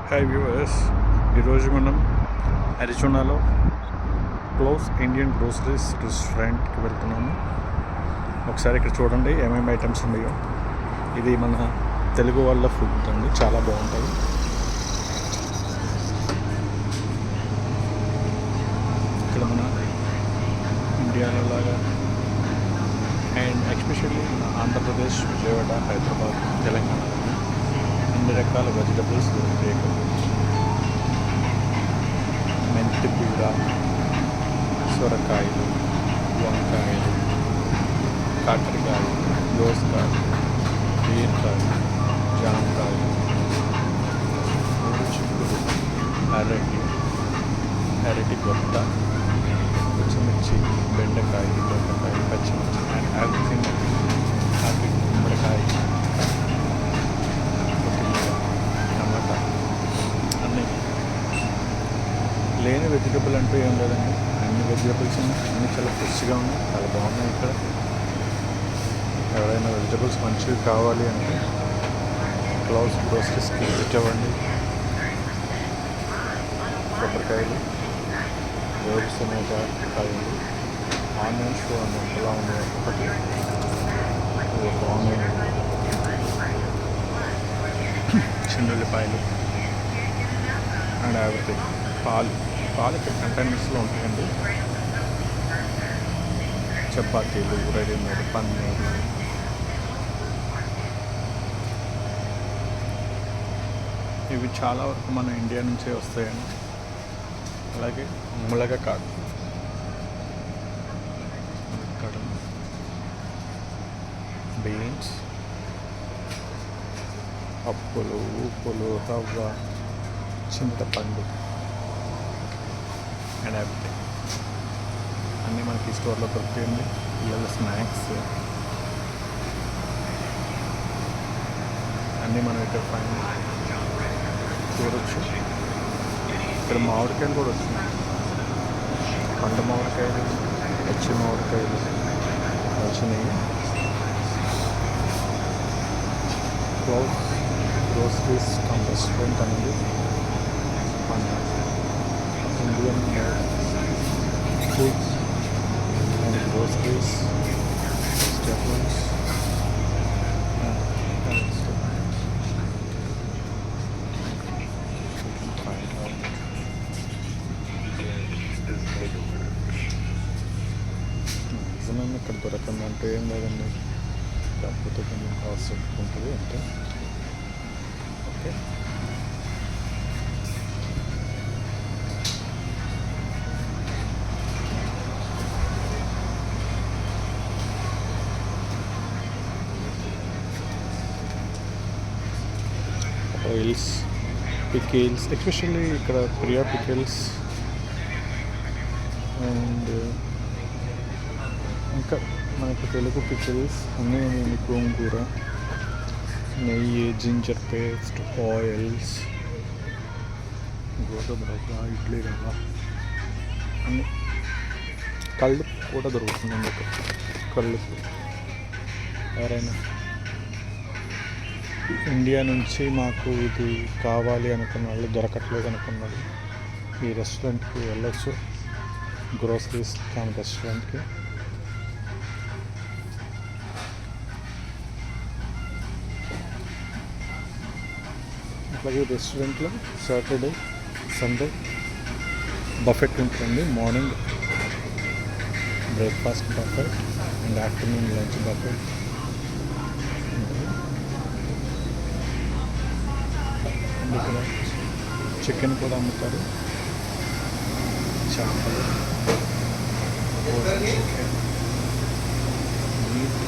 Hi viewers, ఈరోజు మనం అరిజోనాలో close Indian groceries రెస్టారెంట్కి వెళ్తున్నాము. ఒకసారి ఇక్కడ చూడండి ఏమేమి ఐటమ్స్ ఉన్నాయో. ఇది మన తెలుగు వాళ్ళ ఫుడ్ అండి, చాలా బాగుంటుంది. ఇక్కడ మన ఇండియాలో లాగా అండ్ ఎస్పెషల్లీ మన ఆంధ్రప్రదేశ్, విజయవాడ, హైదరాబాద్, తెలంగాణలో అన్ని రకాల వెజిటబుల్స్ దొరుకుతాయి. మెంతి కూర, సొరకాయలు, వంకాయలు, కాకరకాయలు, దోసకాయలు, బీరకాయలు, జామకాయలు, చిక్కుడు, అరటి గొట్ట, పచ్చిమిర్చి, బెండకాయ, దొండకాయ, పచ్చిమిర్చి అండ్ ఎవ్రీథింగ్. గుమ్మడికాయ, కొత్తిమీర, టమాటా, అన్నీ. లేని వెజిటబుల్ అంటూ ఏం లేదండి, అన్ని వెజిటబుల్స్ ఉన్నాయి. అన్నీ చాలా ఫ్రెష్గా ఉన్నాయి, చాలా బాగున్నాయి. ఇక్కడ ఎవరైనా వెజిటబుల్స్ మంచివి కావాలి అంటే క్లోజ్ గ్రోసరీస్కి విజిట్ అవ్వండి. కొబ్బరికాయలు, వేరుశనగ కాయలు, ఆనియన్స్ చూడండి ఎలా ఉంది. ఒకటి ఒక ఆనియన్, చిన్నుల్లిపాయలు అండ్ ఎవ్రీథింగ్. పాలు ఇక్కడ కంటైనర్స్లో ఉంటాయండి. చపాతీలు, రెడీమేడ్ పన్నీర్, ఇవి చాలా వరకు మన ఇండియా నుంచే వస్తాయండి. అలాగే ములగకాడు, బీన్స్, పప్పులు, ఉప్పులు, రవ్వ, చింతపండు అండ్ ఎవ్రీథింగ్ అన్నీ మనకి స్టోర్లో దొరుకుతాయండి. పిల్లల స్నాక్స్ అన్నీ మనం ఇక్కడ ఫైన్ చూడవచ్చు. ఇక్కడ మామిడికాయలు కూడా వస్తున్నాయి. పండు మామిడికాయలు, పచ్చి మామిడికాయలు వచ్చినాయి. క్లోజ్ గ్రోసరీస్ కమ్ రెస్టారెంట్ అనేది మన Indian foods and groceries, vegetables నిజమైన ఇక్కడ దొరకందంటే ఏం లేదండి, కాకపోతే కొంచెం కాస్ట్ ఉంటుంది అంటే. ఓకే, ఆయిల్స్, పికిల్స్, ఎస్పెషల్లీ ఇక్కడ ప్రియా పికిల్స్ అండ్ ఇంకా మనకు తెలుగు పికిల్స్ అన్నీ ఉన్నాయి. గోంగూర, నెయ్యి, జింజర్ పేస్ట్, ఆయిల్స్, గోధుమ రవ్వ, ఇడ్లీ రవ్వ అన్నీ. కళ్ళు కూడా దొరుకుతుంది అందుకు. కళ్ళు ఎవరైనా ఇండియా నుంచి మాకు ఇది కావాలి అనుకున్న వాళ్ళు, దొరకట్లేదు అనుకున్నారు, ఈ రెస్టారెంట్కి వెళ్ళొచ్చు. గ్రోసరీస్ కామ్ రెస్టారెంట్కి. అట్లాగే రెస్టారెంట్లో సాటర్డే, సండే బఫెట్ ఉంటుందండి. Morning breakfast buffet and afternoon lunch buffet. ఇక్కడ చికెన్ కూడా అమ్ముతారు, చేపలు, chicken, meat,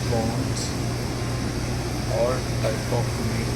prawns, all type of meat.